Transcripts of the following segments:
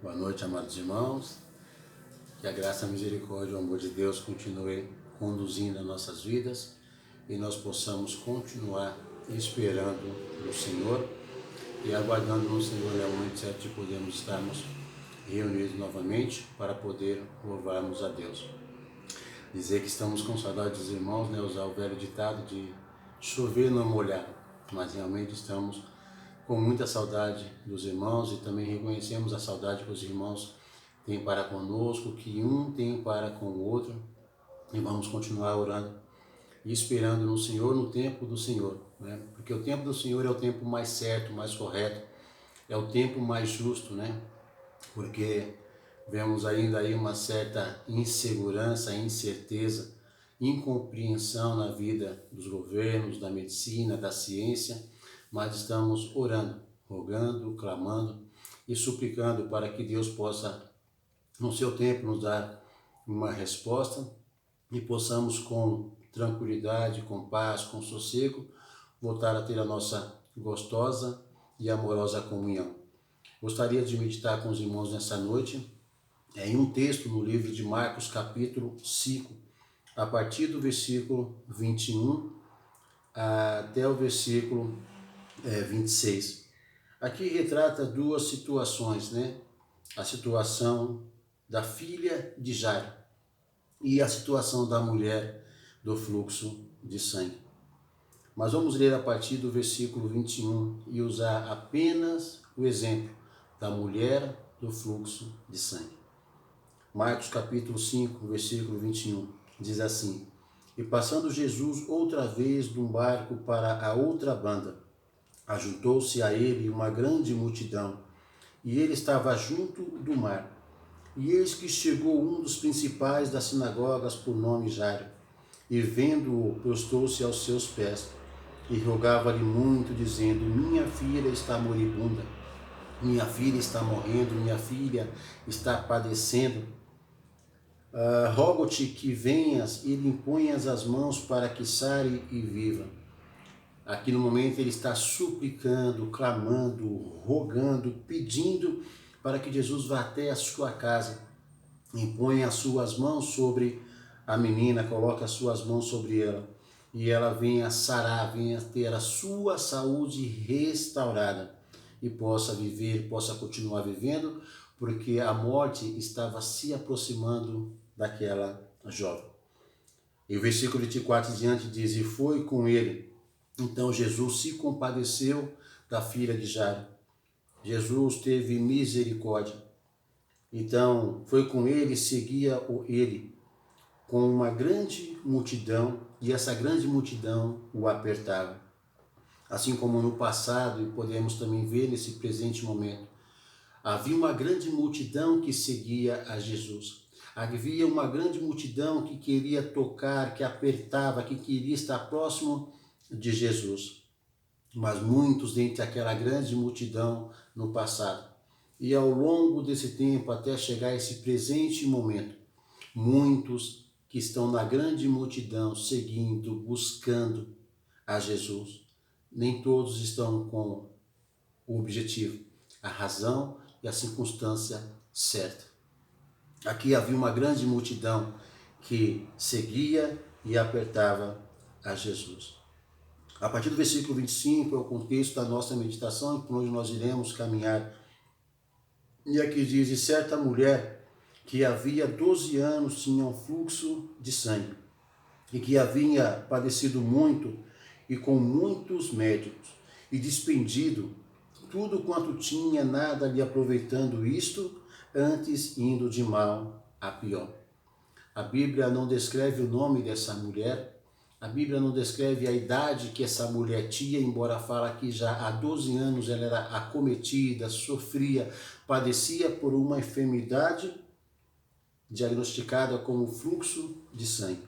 Boa noite, amados irmãos. Que a graça, a misericórdia e o amor de Deus continue conduzindo as nossas vidas e nós possamos continuar esperando no Senhor e aguardando no Senhor é o momento certo de podermos estarmos reunidos novamente para poder louvarmos a Deus. Dizer que estamos com saudade dos irmãos, né? Usar o velho ditado de chover não molhar, mas realmente estamos com muita saudade dos irmãos e também reconhecemos a saudade que os irmãos têm para conosco, que um tem para com o outro, e vamos continuar orando e esperando no Senhor, no tempo do Senhor, né? Porque o tempo do Senhor é o tempo mais certo, mais correto, é o tempo mais justo, né? Porque vemos ainda aí uma certa insegurança, incerteza, incompreensão na vida dos governos, da medicina, da ciência, mas estamos orando, rogando, clamando e suplicando para que Deus possa, no seu tempo, nos dar uma resposta e possamos com tranquilidade, com paz, com sossego, voltar a ter a nossa gostosa e amorosa comunhão. Gostaria de meditar com os irmãos nessa noite em um texto no livro de Marcos, capítulo 5, a partir do versículo 21 até o versículo 26. Aqui retrata duas situações, né? A situação da filha de Jairo e a situação da mulher do fluxo de sangue. Mas vamos ler a partir do versículo 21 e usar apenas o exemplo da mulher do fluxo de sangue. Marcos capítulo 5, versículo 21, diz assim: E passando Jesus outra vez de um barco para a outra banda, ajuntou-se a ele uma grande multidão, e ele estava junto do mar. E eis que chegou um dos principais das sinagogas, por nome Jairo, e vendo-o, prostou-se aos seus pés, e rogava-lhe muito, dizendo: Minha filha está moribunda, minha filha está morrendo, minha filha está padecendo. Rogo-te que venhas e lhe imponhas as mãos para que sare e viva. Aqui no momento ele está suplicando, clamando, rogando, pedindo para que Jesus vá até a sua casa, impõe as suas mãos sobre a menina, coloca as suas mãos sobre ela e ela venha sarar, venha ter a sua saúde restaurada e possa viver, possa continuar vivendo, porque a morte estava se aproximando daquela jovem. E o versículo 24 diante diz: E foi com ele. Então Jesus se compadeceu da filha de Jairo. Jesus teve misericórdia. Então foi com ele, seguia ele com uma grande multidão, e essa grande multidão o apertava. Assim como no passado, e podemos também ver nesse presente momento, havia uma grande multidão que seguia a Jesus. Havia uma grande multidão que queria tocar, que apertava, que queria estar próximo de Jesus. Mas muitos dentre aquela grande multidão no passado. E ao longo desse tempo, até chegar a esse presente momento, muitos que estão na grande multidão, seguindo, buscando a Jesus. Nem todos estão com o objetivo, a razão e a circunstância certa. Aqui havia uma grande multidão que seguia e apertava a Jesus. A partir do versículo 25 é o contexto da nossa meditação, por onde nós iremos caminhar. E aqui diz: E certa mulher que havia 12 anos tinha um fluxo de sangue, e que havia padecido muito e com muitos médicos, e despendido tudo quanto tinha, nada lhe aproveitando isto, antes indo de mal a pior. A Bíblia não descreve o nome dessa mulher, a Bíblia não descreve a idade que essa mulher tinha, embora fala que já há 12 anos ela era acometida, sofria, padecia por uma enfermidade diagnosticada como fluxo de sangue.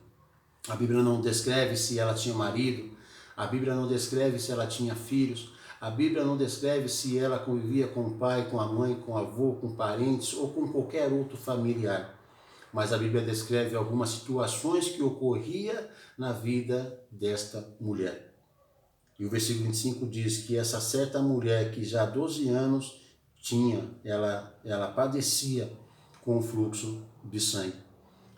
A Bíblia não descreve se ela tinha marido, a Bíblia não descreve se ela tinha filhos, a Bíblia não descreve se ela convivia com o pai, com a mãe, com o avô, com parentes ou com qualquer outro familiar. Mas a Bíblia descreve algumas situações que ocorriam na vida desta mulher. E o versículo 25 diz que essa certa mulher que já há 12 anos ela padecia com o fluxo de sangue.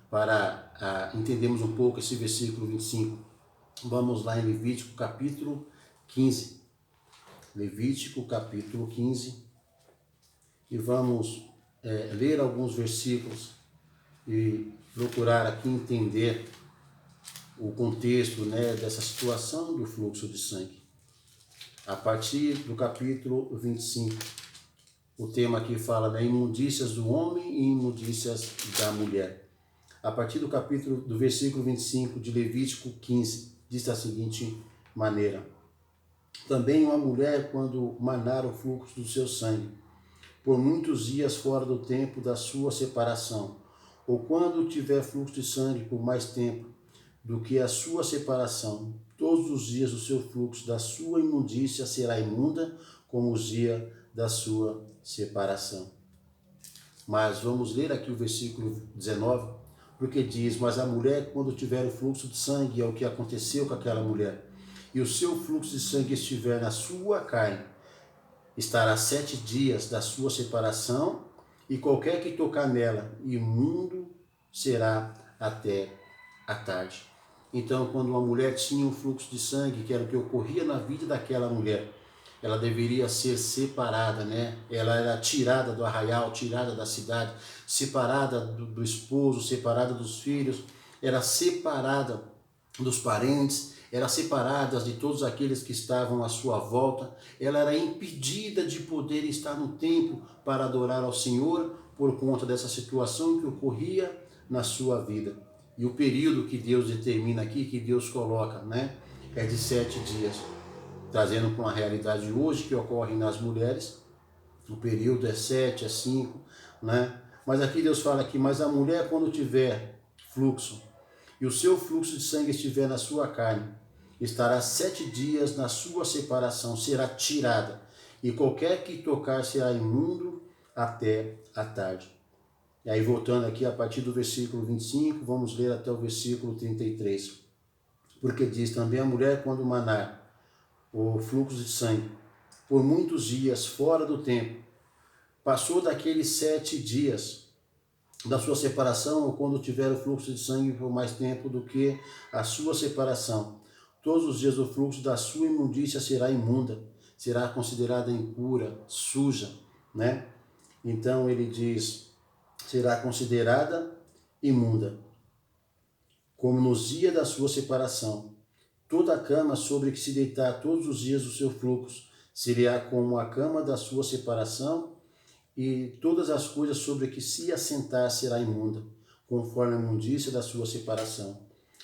Para entendermos um pouco esse versículo 25, vamos lá em Levítico capítulo 15. Levítico capítulo 15, e vamos ler alguns versículos e procurar aqui entender o contexto, né, dessa situação do fluxo de sangue. A partir do capítulo 25, o tema aqui fala, né, imundícias do homem e imundícias da mulher. A partir do versículo 25 de Levítico 15, diz da seguinte maneira: também uma mulher, quando manar o fluxo do seu sangue, por muitos dias fora do tempo da sua separação, ou quando tiver fluxo de sangue por mais tempo do que a sua separação, todos os dias do seu fluxo da sua imundícia será imunda, como os dias da sua separação. Mas vamos ler aqui o versículo 19, porque diz, mas a mulher, quando tiver o fluxo de sangue, é o que aconteceu com aquela mulher, e o seu fluxo de sangue estiver na sua carne, estará 7 dias da sua separação, e qualquer que tocar nela, imundo será até a tarde. Então, quando uma mulher tinha um fluxo de sangue, que era o que ocorria na vida daquela mulher, ela deveria ser separada, né? Ela era tirada do arraial, tirada da cidade, separada do esposo, separada dos filhos, era separada dos parentes, era separada de todos aqueles que estavam à sua volta, ela era impedida de poder estar no templo para adorar ao Senhor por conta dessa situação que ocorria na sua vida. E o período que Deus determina aqui, que Deus coloca, né, é de 7 dias. Trazendo para uma realidade hoje que ocorre nas mulheres, o período é 7, é 5, né? Mas aqui Deus fala que, mas a mulher, quando tiver fluxo, e o seu fluxo de sangue estiver na sua carne, estará 7 dias na sua separação, será tirada, e qualquer que tocar será imundo até a tarde. E aí, voltando aqui a partir do versículo 25, vamos ler até o versículo 33. Porque diz, também a mulher, quando manar o fluxo de sangue, por muitos dias fora do tempo, passou daqueles 7 dias da sua separação, ou quando tiver o fluxo de sangue por mais tempo do que a sua separação, todos os dias o fluxo da sua imundícia será imunda, será considerada impura, suja, né? Então ele diz, será considerada imunda, como nos dias da sua separação. Toda a cama sobre que se deitar todos os dias do seu fluxo será como a cama da sua separação, e todas as coisas sobre que se assentar será imunda, conforme a imundícia da sua separação.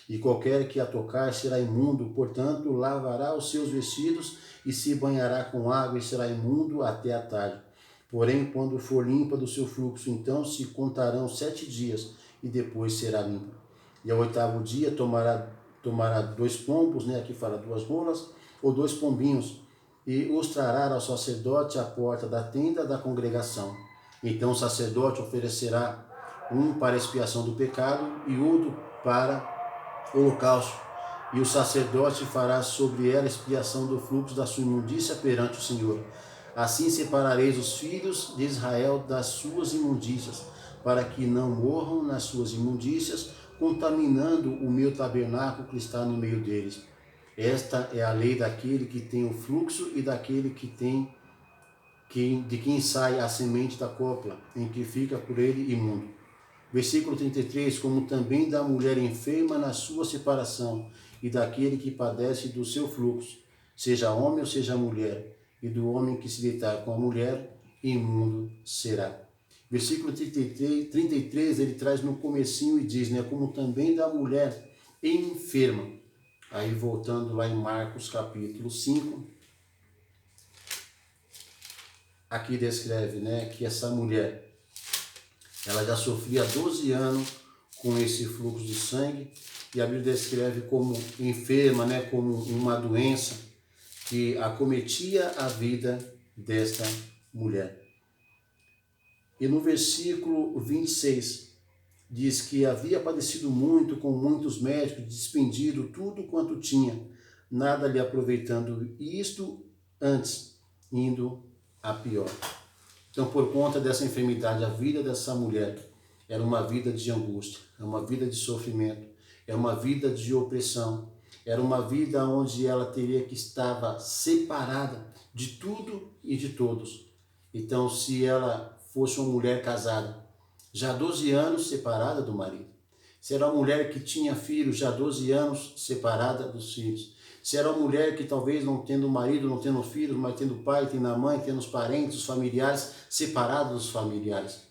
E qualquer que a tocar será imundo, portanto, lavará os seus vestidos e se banhará com água e será imundo até a tarde. Porém, quando for limpa do seu fluxo, então se contarão 7 dias e depois será limpa. E ao 8º dia tomará 2 pombos, né? Aqui fala 2 rolas, ou 2 pombinhos, e os trará ao sacerdote à porta da tenda da congregação. Então o sacerdote oferecerá um para expiação do pecado e outro para holocausto. E o sacerdote fará sobre ela expiação do fluxo da sua imundícia perante o Senhor. Assim separareis os filhos de Israel das suas imundícias, para que não morram nas suas imundícias, contaminando o meu tabernáculo que está no meio deles. Esta é a lei daquele que tem o fluxo e daquele de quem sai a semente da copla, em que fica por ele imundo. Versículo 33, como também da mulher enferma na sua separação, e daquele que padece do seu fluxo, seja homem ou seja mulher, e do homem que se deitar com a mulher, imundo será. Versículo 33, ele traz no comecinho e diz, né, como também da mulher enferma. Aí voltando lá em Marcos capítulo 5, aqui descreve, né, que essa mulher, ela já sofria 12 anos com esse fluxo de sangue, e a Bíblia descreve como enferma, né, como uma doença que acometia a vida desta mulher. E no versículo 26, diz que havia padecido muito com muitos médicos, despendido tudo quanto tinha, nada lhe aproveitando, e isto antes, indo a pior. Então, por conta dessa enfermidade, a vida dessa mulher era uma vida de angústia, é uma vida de sofrimento, é uma vida de opressão, era uma vida onde ela teria que estar separada de tudo e de todos. Então, se ela fosse uma mulher casada, já há 12 anos separada do marido, se era uma mulher que tinha filhos, já há 12 anos separada dos filhos, se era uma mulher que talvez não tendo marido, não tendo filhos, mas tendo pai, tendo a mãe, tendo os parentes, os familiares, separada dos familiares.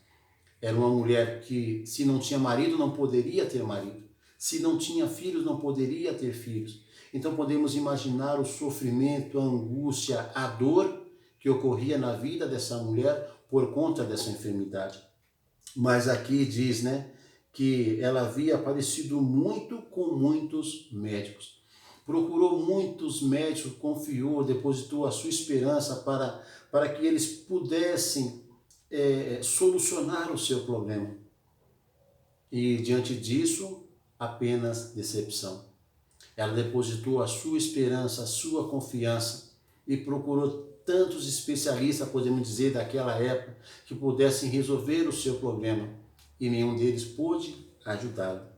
Era uma mulher que, se não tinha marido, não poderia ter marido. Se não tinha filhos, não poderia ter filhos. Então podemos imaginar o sofrimento, a angústia, a dor que ocorria na vida dessa mulher por conta dessa enfermidade. Mas aqui diz, né, que ela havia padecido muito com muitos médicos. Procurou muitos médicos, confiou, depositou a sua esperança para que eles pudessem solucionar o seu problema. E diante disso, apenas decepção. Ela depositou a sua esperança, a sua confiança e procurou tantos especialistas, podemos dizer, daquela época, que pudessem resolver o seu problema, e nenhum deles pôde ajudá-la.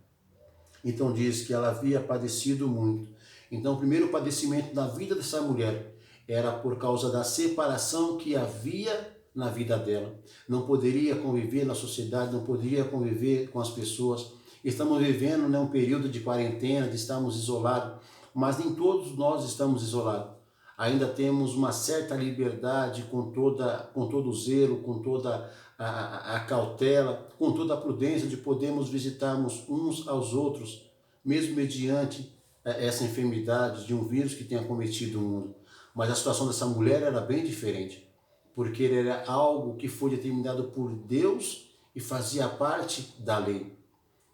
Então diz que ela havia padecido muito. Então o primeiro padecimento da vida dessa mulher era por causa da separação que havia na vida dela. Não poderia conviver na sociedade, não poderia conviver com as pessoas. Estamos vivendo, né, um período de quarentena, de estarmos isolados, mas nem todos nós estamos isolados. Ainda temos uma certa liberdade com todo o zelo, com toda a cautela, com toda a prudência de podermos visitarmos uns aos outros, mesmo mediante essa enfermidade de um vírus que tenha cometido o mundo. Mas a situação dessa mulher era bem diferente, porque era algo que foi determinado por Deus e fazia parte da lei.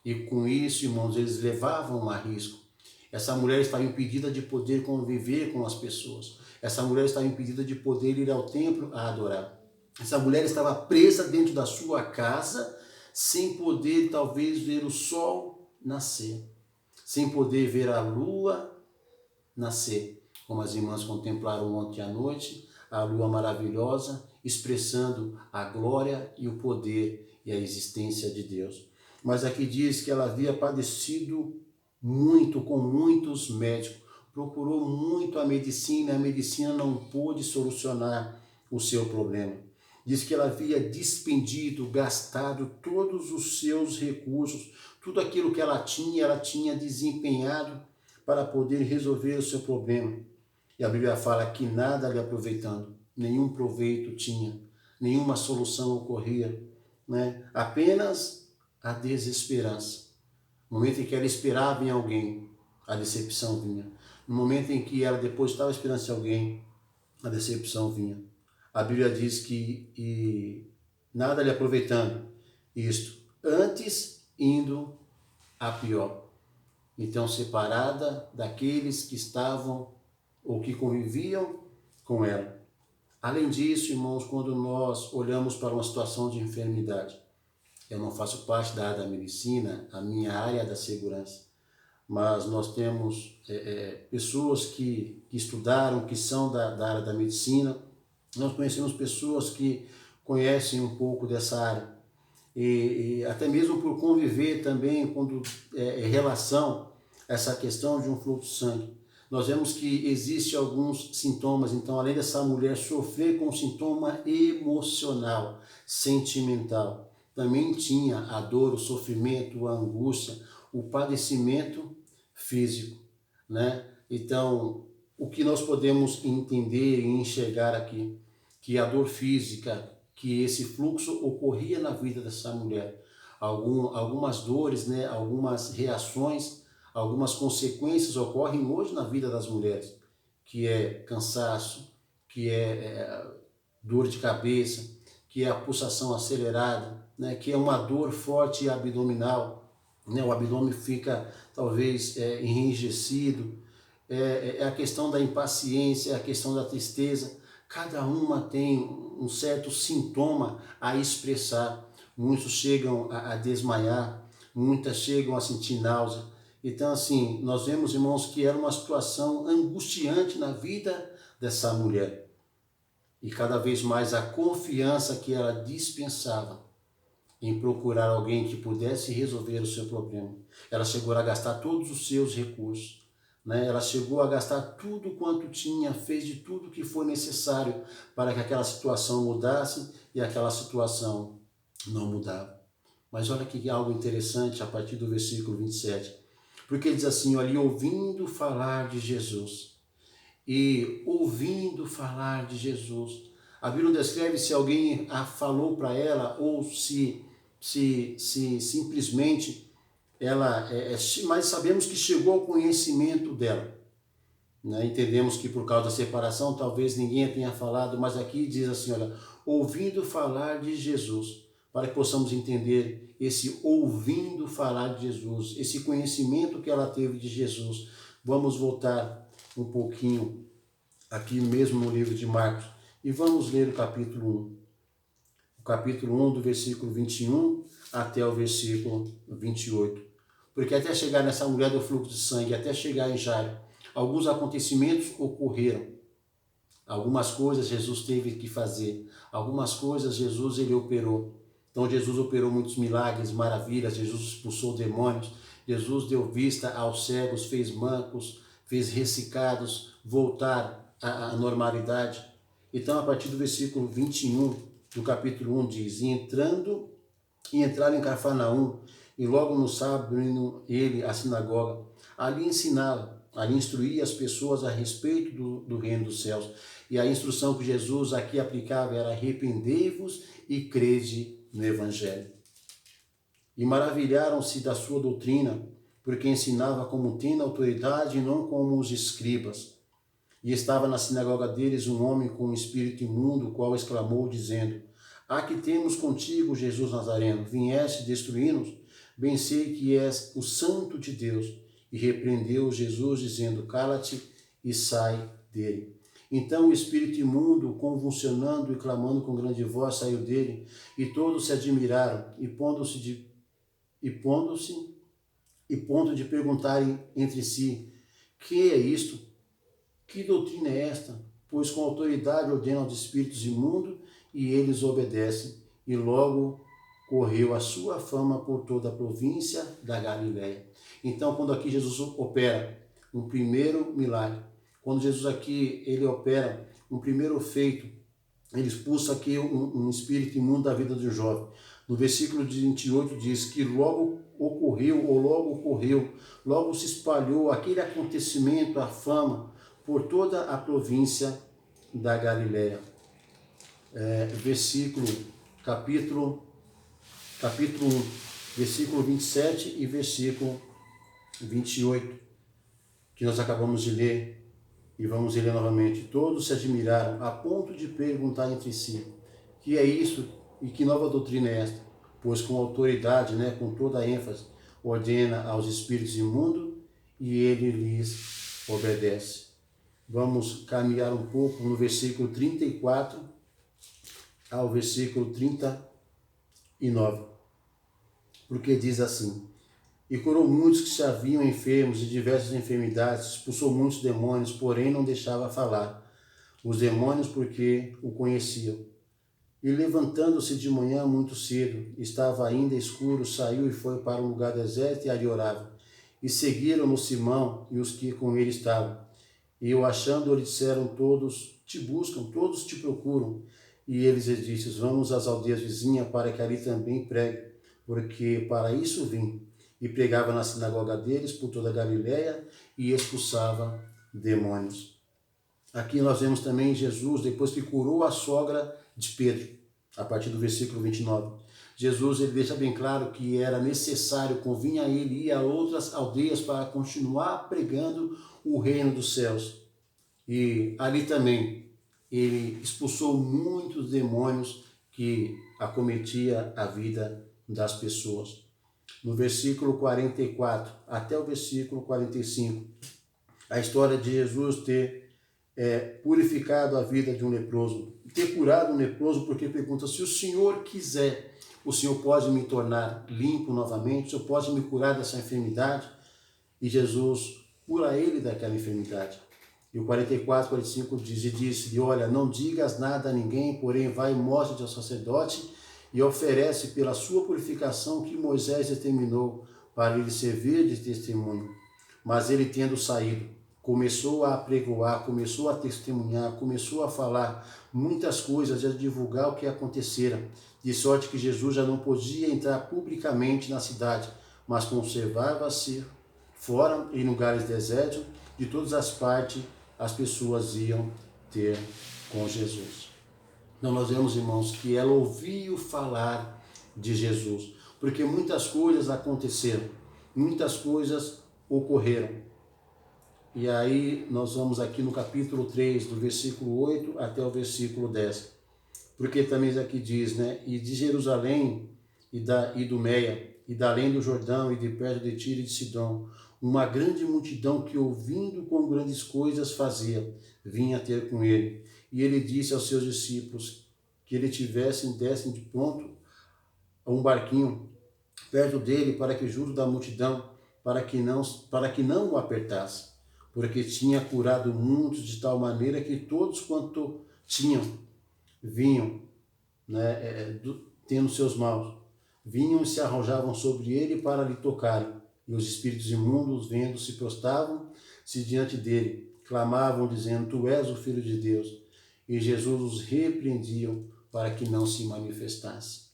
E com isso, irmãos, eles levavam a risco. Essa mulher estava impedida de poder conviver com as pessoas. Essa mulher estava impedida de poder ir ao templo a adorar. Essa mulher estava presa dentro da sua casa, sem poder talvez ver o sol nascer, sem poder ver a lua nascer, como as irmãs contemplaram ontem à noite, a lua maravilhosa, expressando a glória e o poder e a existência de Deus. Mas aqui diz que ela havia padecido muito, com muitos médicos, procurou muito a medicina não pôde solucionar o seu problema. Diz que ela havia despendido, gastado todos os seus recursos, tudo aquilo que ela tinha desempenhado para poder resolver o seu problema. E a Bíblia fala que nada lhe aproveitando, nenhum proveito tinha, nenhuma solução ocorria, né? Apenas a desesperança. No momento em que ela esperava em alguém, a decepção vinha. No momento em que ela depositava esperança em alguém, a decepção vinha. A Bíblia diz que nada lhe aproveitando isto, antes indo a pior. Então, separada daqueles que estavam ou que conviviam com ela. Além disso, irmãos, quando nós olhamos para uma situação de enfermidade, eu não faço parte da área da medicina, a minha área é da segurança, mas nós temos pessoas que estudaram, que são da área da medicina, nós conhecemos pessoas que conhecem um pouco dessa área, e até mesmo por conviver também quando em relação a essa questão de um fluxo de sangue. Nós vemos que existem alguns sintomas, então além dessa mulher sofrer com sintoma emocional, sentimental, também tinha a dor, o sofrimento, a angústia, o padecimento físico, né? Então, o que nós podemos entender e enxergar aqui, que a dor física, que esse fluxo ocorria na vida dessa mulher, algumas dores, né? Algumas reações, algumas consequências ocorrem hoje na vida das mulheres, que é cansaço, que é dor de cabeça, que é a pulsação acelerada, né, que é uma dor forte abdominal, né, o abdômen fica talvez enrijecido, é a questão da impaciência, é a questão da tristeza. Cada uma tem um certo sintoma a expressar. Muitos chegam a desmaiar, muitas chegam a sentir náusea. Então, assim, nós vemos, irmãos, que era uma situação angustiante na vida dessa mulher. e cada vez mais a confiança que ela dispensava em procurar alguém que pudesse resolver o seu problema. Ela chegou a gastar todos os seus recursos, né? Ela chegou a gastar tudo quanto tinha, fez de tudo que foi necessário para que aquela situação mudasse, e aquela situação não mudava. Mas olha que algo interessante a partir do versículo 27, porque ele diz assim, olha, ouvindo falar de Jesus, e ouvindo falar de Jesus. A Bíblia descreve se alguém a falou para ela, ou se simplesmente ela, mas sabemos que chegou ao conhecimento dela. Né? Entendemos que por causa da separação, talvez ninguém tenha falado, mas aqui diz assim, olha, ouvindo falar de Jesus, para que possamos entender esse ouvindo falar de Jesus, esse conhecimento que ela teve de Jesus. Vamos voltar um pouquinho aqui mesmo no livro de Marcos e vamos ler o capítulo 1. O capítulo 1 do versículo 21 até o versículo 28. Porque até chegar nessa mulher do fluxo de sangue, até chegar em Jairo, alguns acontecimentos ocorreram. Algumas coisas Jesus teve que fazer. Algumas coisas Jesus ele operou. Então Jesus operou muitos milagres, maravilhas. Jesus expulsou demônios. Jesus deu vista aos cegos, fez mancos, fez ressecados voltar à normalidade. Então a partir do versículo 21 do capítulo 1 diz, e entraram em Cafarnaum, e logo no sábado indo ele à sinagoga, ali ensinava, ali instruía as pessoas a respeito do reino dos céus. E a instrução que Jesus aqui aplicava era arrependei-vos e crede no Evangelho. E maravilharam-se da sua doutrina, porque ensinava como tendo autoridade e não como os escribas. E estava na sinagoga deles um homem com um espírito imundo, o qual exclamou, dizendo, há que temos contigo, Jesus Nazareno, vieste destruir-nos? Bem sei que és o Santo de Deus. E repreendeu Jesus, dizendo, cala-te e sai dele. Então o espírito imundo, convulsionando e clamando com grande voz, saiu dele, e todos se admiraram, e ponto de perguntarem entre si, que é isto? Que doutrina é esta? Pois com autoridade ordena aos espíritos imundos, e eles obedecem. E logo correu a sua fama por toda a província da Galileia. Então, quando aqui Jesus opera um primeiro milagre, quando Jesus aqui ele opera um primeiro feito, ele expulsa aqui um espírito imundo da vida do jovem. No versículo 28 diz que logo se espalhou aquele acontecimento, a fama, por toda a província da Galileia. Capítulo 1, versículo 27 e versículo 28, que nós acabamos de ler, e vamos ler novamente. Todos se admiraram, a ponto de perguntar entre si, que é isso e que nova doutrina é esta? Pois com autoridade, com toda a ênfase, ordena aos espíritos imundos, e ele lhes obedece. Vamos caminhar um pouco no versículo 34 ao versículo 39. Porque diz assim, e curou muitos que se haviam enfermos de diversas enfermidades, expulsou muitos demônios, porém não deixava falar os demônios porque o conheciam. E levantando-se de manhã muito cedo, estava ainda escuro, saiu e foi para um lugar deserto e ali orava. E seguiram-no Simão e os que com ele estavam. E o achando, lhe disseram, todos te buscam, todos te procuram. E eles lhe disseram, vamos às aldeias vizinhas para que ali também pregue, porque para isso vim. E pregava na sinagoga deles por toda a Galileia e expulsava demônios. Aqui nós vemos também Jesus, depois que curou a sogra de Pedro, a partir do versículo 29. Jesus ele deixa bem claro que era necessário, convinha a ele ir a outras aldeias para continuar pregando o reino dos céus. E ali também ele expulsou muitos demônios que acometia a vida das pessoas. No versículo 44 até o versículo 45, a história de Jesus ter purificado a vida de um leproso, ter curado um leproso, porque pergunta, se o Senhor quiser, o Senhor pode me tornar limpo novamente, o Senhor pode me curar dessa enfermidade? E Jesus cura ele daquela enfermidade. E o 44, 45 diz, e disse-lhe, olha, não digas nada a ninguém, porém vai e mostra-te ao sacerdote e oferece pela sua purificação que Moisés determinou para lhe servir de testemunho. Mas ele, tendo saído, começou a apregoar, começou a testemunhar, começou a falar muitas coisas e a divulgar o que acontecera, de sorte que Jesus já não podia entrar publicamente na cidade, mas conservava-se fora, em lugares desertos, de todas as partes as pessoas iam ter com Jesus. Então nós vemos, irmãos, que ela ouviu falar de Jesus, porque muitas coisas aconteceram, muitas coisas ocorreram. E aí nós vamos aqui no capítulo 3, do versículo 8 até o versículo 10. Porque também aqui diz, né? E de Jerusalém e da Idumeia, e da além do Jordão, e de perto de Tiro e de Sidom, uma grande multidão que, ouvindo quão grandes coisas fazia, vinha ter com ele. E ele disse aos seus discípulos que ele dessem de pronto um barquinho perto dele, para que junto da multidão, para que não o apertasse, porque tinha curado muitos de tal maneira que todos quanto vinham, né, tendo seus maus, vinham e se arrojavam sobre ele para lhe tocarem. E os espíritos imundos, vendo, se prostravam-se diante dele, clamavam, dizendo, tu és o Filho de Deus. E Jesus os repreendiam para que não se manifestasse.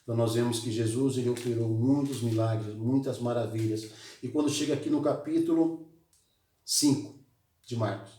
Então nós vemos que Jesus, ele operou muitos milagres, muitas maravilhas. E quando chega aqui no capítulo 5 de Marcos,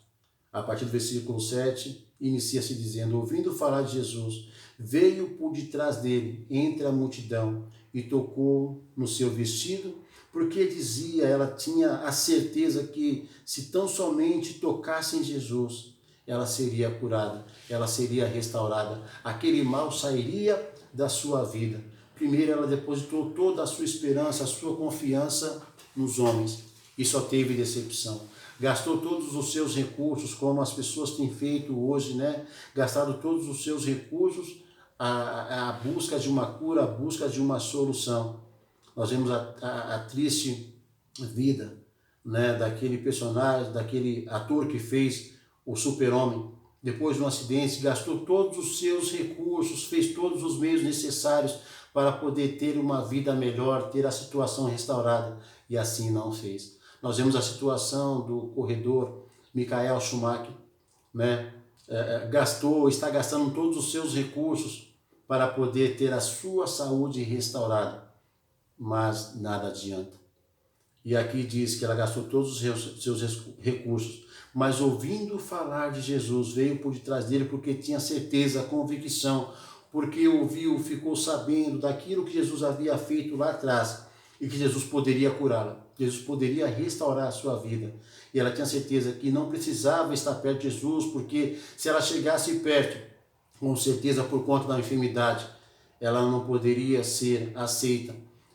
a partir do versículo 7, inicia-se dizendo, ouvindo falar de Jesus, veio por detrás dele, entre a multidão, e tocou no seu vestido, porque dizia, ela tinha a certeza que se tão somente tocasse em Jesus, ela seria curada, ela seria restaurada, aquele mal sairia da sua vida. Primeiro ela depositou toda a sua esperança, a sua confiança nos homens, e só teve decepção. Gastou todos os seus recursos, como as pessoas têm feito hoje, né? Gastado todos os seus recursos à busca de uma cura, à busca de uma solução. Nós vemos a triste vida, né, daquele personagem, daquele ator que fez o Super-Homem. Depois de um acidente, gastou todos os seus recursos, fez todos os meios necessários para poder ter uma vida melhor, ter a situação restaurada, e assim não fez. Nós vemos a situação do corredor Michael Schumacher, né? Está gastando todos os seus recursos para poder ter a sua saúde restaurada, mas nada adianta. E aqui diz que ela gastou todos os seus recursos, mas ouvindo falar de Jesus, veio por detrás dele porque tinha certeza, convicção, porque ouviu, ficou sabendo daquilo que Jesus havia feito lá atrás e que Jesus poderia curá-la, Jesus poderia restaurar a sua vida. E ela tinha certeza que não precisava estar perto de Jesus, porque se ela chegasse perto, com certeza por conta da enfermidade, ela não poderia ser aceita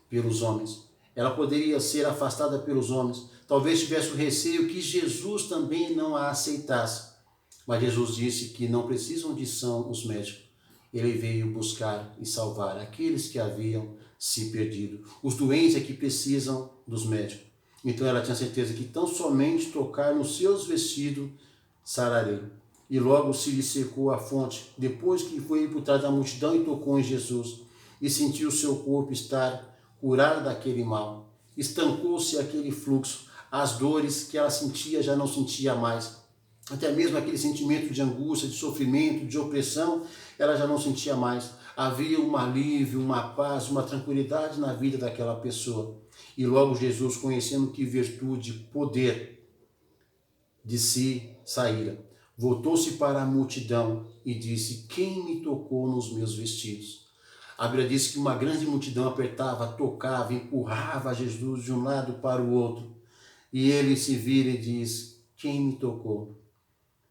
pelos homens. Ela poderia ser afastada pelos homens. Talvez tivesse o receio que Jesus também não a aceitasse. Mas Jesus disse que não precisam de são os médicos. Ele veio buscar e salvar aqueles que haviam se perdido. Os doentes é que precisam dos médicos. Então ela tinha certeza que tão somente tocar nos seus vestidos sararei. E logo se lhe secou a fonte, depois que foi por trás da multidão e tocou em Jesus, e sentiu o seu corpo estar curado daquele mal. Estancou-se aquele fluxo, as dores que ela sentia já não sentia mais. Até mesmo aquele sentimento de angústia, de sofrimento, de opressão, ela já não sentia mais. Havia um alívio, uma paz, uma tranquilidade na vida daquela pessoa. E logo Jesus, conhecendo que virtude, poder de si saíra, voltou-se para a multidão e disse, quem me tocou nos meus vestidos? A Bíblia diz que uma grande multidão apertava, tocava, empurrava Jesus de um lado para o outro. E ele se vira e diz, quem me tocou?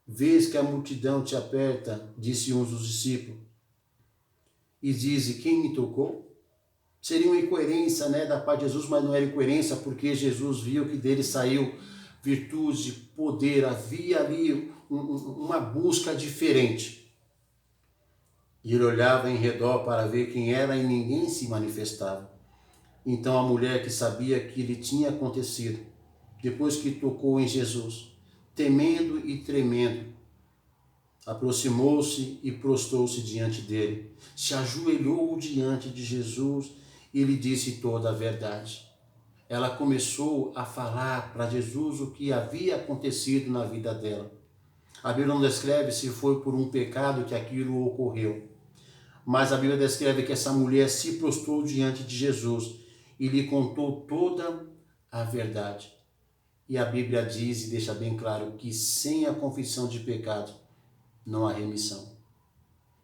Vês que a multidão te aperta, disse um dos discípulos. E diz, quem me tocou? Seria uma incoerência, né, da parte de Jesus, mas não era incoerência, porque Jesus viu que dele saiu virtude, poder, havia ali uma busca diferente. E ele olhava em redor para ver quem era e ninguém se manifestava. Então a mulher que sabia que lhe tinha acontecido, depois que tocou em Jesus, temendo e tremendo, aproximou-se e prostrou-se diante dele, se ajoelhou diante de Jesus e lhe disse toda a verdade. Ela começou a falar para Jesus o que havia acontecido na vida dela. A Bíblia não descreve se foi por um pecado que aquilo ocorreu, mas a Bíblia descreve que essa mulher se prostrou diante de Jesus e lhe contou toda a verdade. E a Bíblia diz e deixa bem claro que sem a confissão de pecado não há remissão.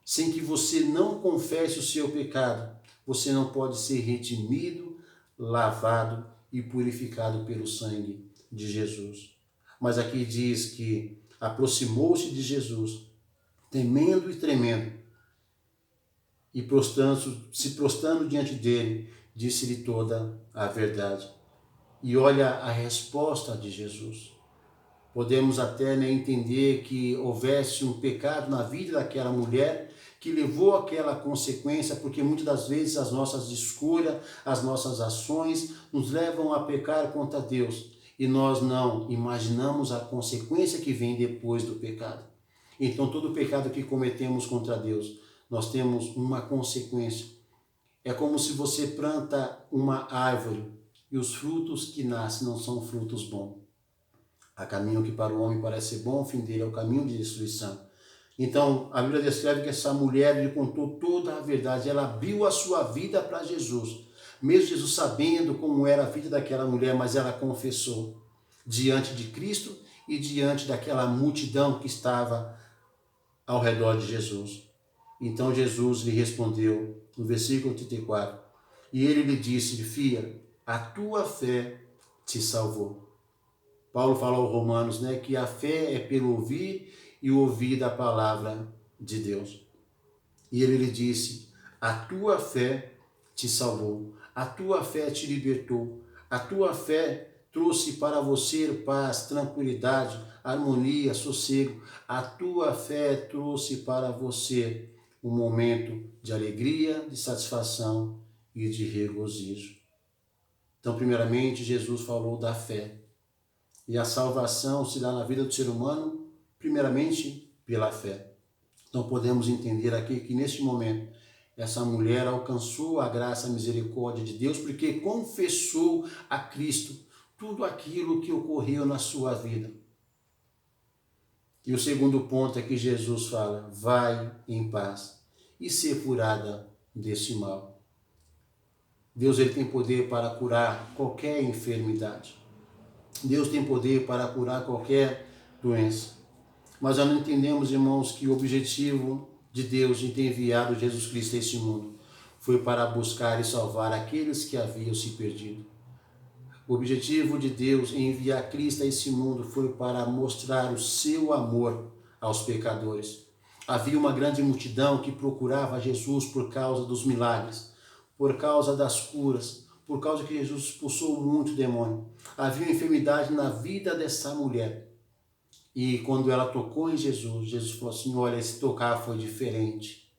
Sem que você não confesse o seu pecado, você não pode ser redimido, lavado e purificado pelo sangue de Jesus. Mas aqui diz que aproximou-se de Jesus, temendo e tremendo, e se prostrando diante dele, disse-lhe toda a verdade. E olha a resposta de Jesus. Podemos até entender que houvesse um pecado na vida daquela mulher que levou àquela consequência, porque muitas das vezes as nossas escolhas, as nossas ações nos levam a pecar contra Deus e nós não imaginamos a consequência que vem depois do pecado. Então todo pecado que cometemos contra Deus, nós temos uma consequência. É como se você planta uma árvore e os frutos que nascem não são frutos bons. Há caminho que para o homem parece ser bom, o fim dele é o caminho de destruição. Então, a Bíblia descreve que essa mulher lhe contou toda a verdade. Ela abriu a sua vida para Jesus. Mesmo Jesus sabendo como era a vida daquela mulher, mas ela confessou diante de Cristo e diante daquela multidão que estava ao redor de Jesus. Então, Jesus lhe respondeu, no versículo 34, e ele lhe disse, filha, a tua fé te salvou. Paulo fala aos Romanos, que a fé é pelo ouvir e ouvir da palavra de Deus. E ele lhe disse, a tua fé te salvou, a tua fé te libertou, a tua fé trouxe para você paz, tranquilidade, harmonia, sossego. A tua fé trouxe para você um momento de alegria, de satisfação e de regozijo. Então, primeiramente, Jesus falou da fé. E a salvação se dá na vida do ser humano, primeiramente, pela fé. Então podemos entender aqui que neste momento, essa mulher alcançou a graça e a misericórdia de Deus porque confessou a Cristo tudo aquilo que ocorreu na sua vida. E o segundo ponto é que Jesus fala, vai em paz e ser curada desse mal. Deus ele tem poder para curar qualquer enfermidade. Deus tem poder para curar qualquer doença. Mas nós não entendemos, irmãos, que o objetivo de Deus de ter enviado Jesus Cristo a este mundo foi para buscar e salvar aqueles que haviam se perdido. O objetivo de Deus em enviar Cristo a esse mundo foi para mostrar o seu amor aos pecadores. Havia uma grande multidão que procurava Jesus por causa dos milagres, por causa das curas, por causa que Jesus expulsou muito demônio. Havia uma enfermidade na vida dessa mulher. E quando ela tocou em Jesus, Jesus falou assim, olha, esse tocar foi diferente.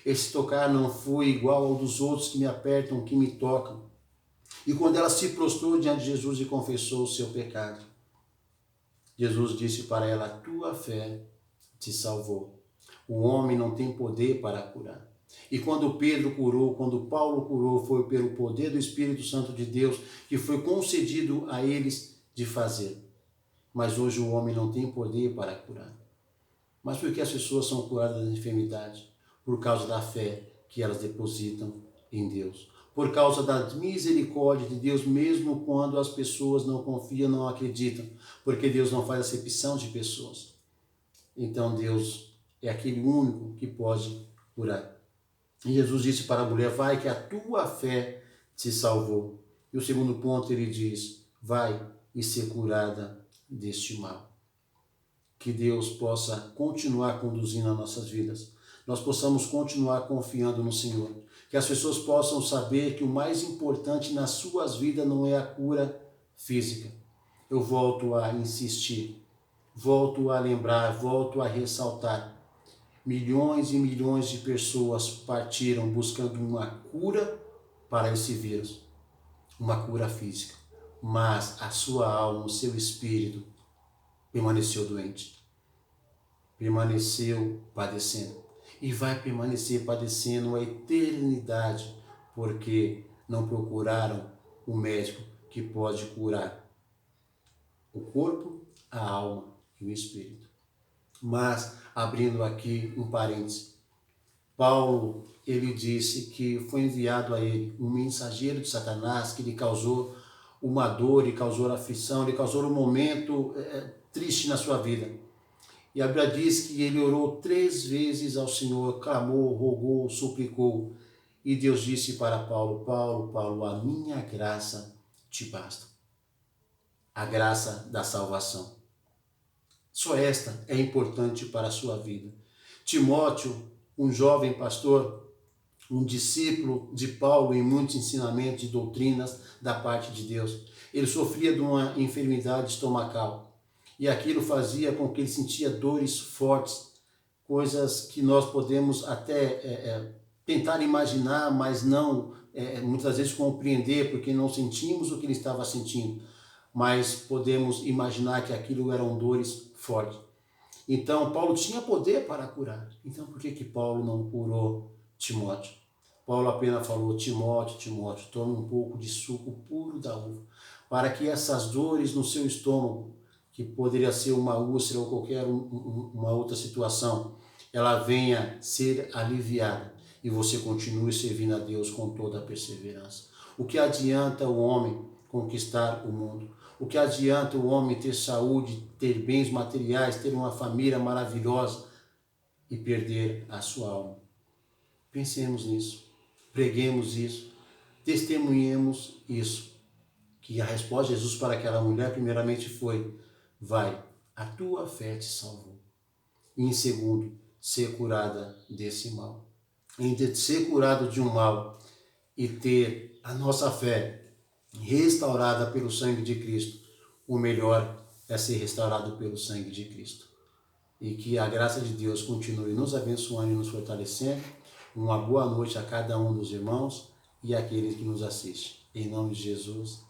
Esse tocar não foi igual ao dos outros que me apertam, que me tocam. E quando ela se prostrou diante de Jesus e confessou o seu pecado, Jesus disse para ela, a tua fé te salvou. O homem não tem poder para curar. E quando Pedro curou, quando Paulo curou, foi pelo poder do Espírito Santo de Deus que foi concedido a eles de fazer. Mas hoje o homem não tem poder para curar. Mas por que as pessoas são curadas da enfermidade? Por causa da fé que elas depositam em Deus. Por causa da misericórdia de Deus, mesmo quando as pessoas não confiam, não acreditam. Porque Deus não faz acepção de pessoas. Então Deus é aquele único que pode curar. E Jesus disse para a mulher, vai que a tua fé te salvou. E o segundo ponto ele diz, vai e ser curada deste mal. Que Deus possa continuar conduzindo as nossas vidas. Nós possamos continuar confiando no Senhor. Que as pessoas possam saber que o mais importante nas suas vidas não é a cura física. Eu volto a insistir, volto a lembrar, volto a ressaltar. Milhões e milhões de pessoas partiram buscando uma cura para esse vírus, uma cura física. Mas a sua alma, o seu espírito, permaneceu doente, permaneceu padecendo e vai permanecer padecendo a eternidade, porque não procuraram o médico que pode curar o corpo, a alma e o espírito. Mas, abrindo aqui um parêntese, Paulo, ele disse que foi enviado a ele um mensageiro de Satanás que lhe causou uma dor, lhe causou aflição, lhe causou um momento triste na sua vida. E a Bíblia diz que ele orou 3 vezes ao Senhor, clamou, rogou, suplicou. E Deus disse para Paulo, Paulo, a minha graça te basta. A graça da salvação. Só esta é importante para a sua vida. Timóteo, um jovem pastor, um discípulo de Paulo em muitos ensinamentos e doutrinas da parte de Deus. Ele sofria de uma enfermidade estomacal e aquilo fazia com que ele sentia dores fortes, coisas que nós podemos até tentar imaginar, mas não muitas vezes compreender, porque não sentimos o que ele estava sentindo, mas podemos imaginar que aquilo eram dores fortes. Então, Paulo tinha poder para curar. Então, por que Paulo não curou Timóteo? Paulo apenas falou, Timóteo, tome um pouco de suco puro da uva, para que essas dores no seu estômago, que poderia ser uma úlcera ou qualquer uma outra situação, ela venha ser aliviada e você continue servindo a Deus com toda a perseverança. O que adianta o homem conquistar o mundo? O que adianta o homem ter saúde, ter bens materiais, ter uma família maravilhosa e perder a sua alma? Pensemos nisso, preguemos isso, testemunhemos isso. Que a resposta de Jesus para aquela mulher primeiramente foi, vai, a tua fé te salvou. E em segundo, ser curada desse mal. Em ser curado de um mal e ter a nossa fé restaurada pelo sangue de Cristo, o melhor é ser restaurado pelo sangue de Cristo. E que a graça de Deus continue nos abençoando e nos fortalecendo. Uma boa noite a cada um dos irmãos e àqueles que nos assistem. Em nome de Jesus.